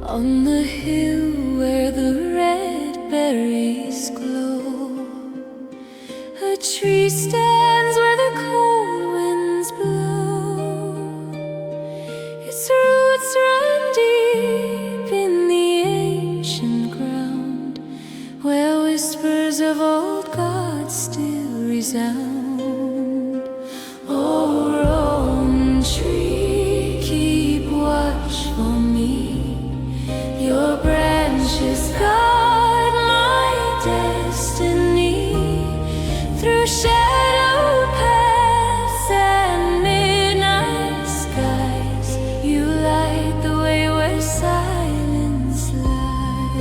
On the hill where the red berries glow, a tree stands where the cold winds blow. Its roots run deep in the ancient ground, where whispers of old gods still resound. Oh, Rowan tree, keep watch for me. Your branches guard my destiny. Through shadow paths and midnight skies, you light the way where silence lies.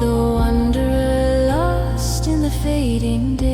The wanderer lost in the fading day,